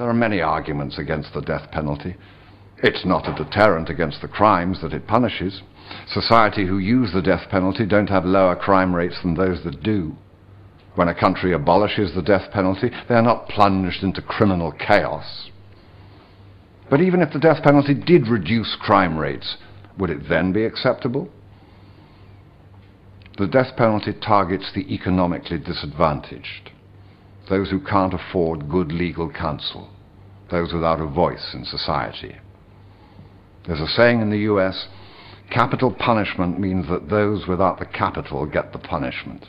There are many arguments against the death penalty. It's not a deterrent against the crimes that it punishes. Society who use the death penalty don't have lower crime rates than those that do. When a country abolishes the death penalty, they are not plunged into criminal chaos. But even if the death penalty did reduce crime rates, would it then be acceptable? The death penalty targets the economically disadvantaged, those who can't afford good legal counsel, those without a voice in society. There's a saying in the US, capital punishment means that those without the capital get the punishment.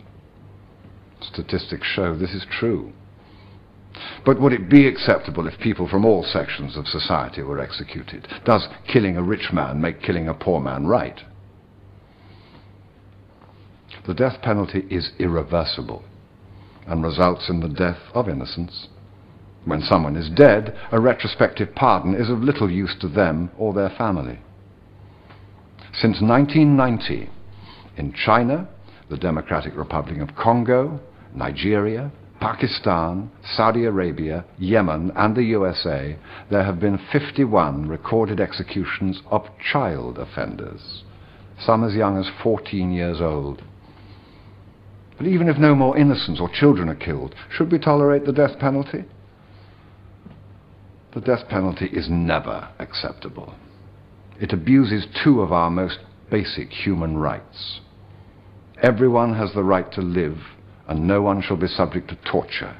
Statistics show this is true. But would it be acceptable if people from all sections of society were executed? Does killing a rich man make killing a poor man right? The death penalty is irreversible and results in the death of innocence. When someone is dead, a retrospective pardon is of little use to them or their family. Since 1990, in China, the Democratic Republic of Congo, Nigeria, Pakistan, Saudi Arabia, Yemen, and the USA, there have been 51 recorded executions of child offenders, some as young as 14 years old. But even if no more innocents or children are killed, should we tolerate the death penalty? The death penalty is never acceptable. It abuses two of our most basic human rights. Everyone has the right to live, and no one shall be subject to torture.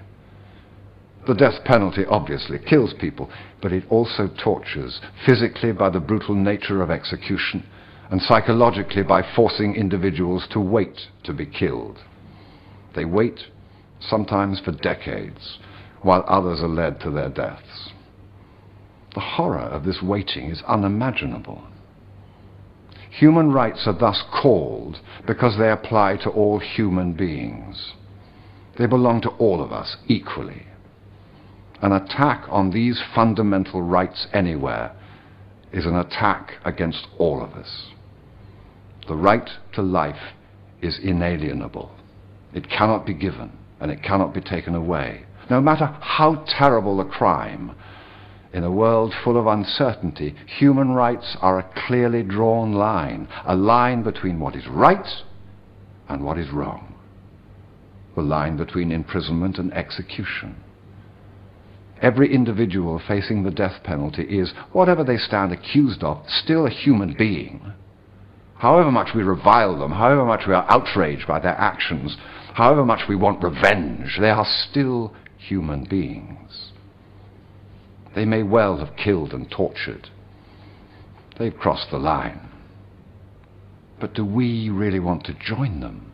The death penalty obviously kills people, but it also tortures, physically by the brutal nature of execution, and psychologically by forcing individuals to wait to be killed. They wait, sometimes for decades, while others are led to their deaths. The horror of this waiting is unimaginable. Human rights are thus called because they apply to all human beings. They belong to all of us equally. An attack on these fundamental rights anywhere is an attack against all of us. The right to life is inalienable. It cannot be given, and it cannot be taken away. No matter how terrible the crime, in a world full of uncertainty, human rights are a clearly drawn line, a line between what is right and what is wrong, the line between imprisonment and execution. Every individual facing the death penalty is, whatever they stand accused of, still a human being. However much we revile them, however much we are outraged by their actions, however much we want revenge, they are still human beings. They may well have killed and tortured. They've crossed the line. But do we really want to join them?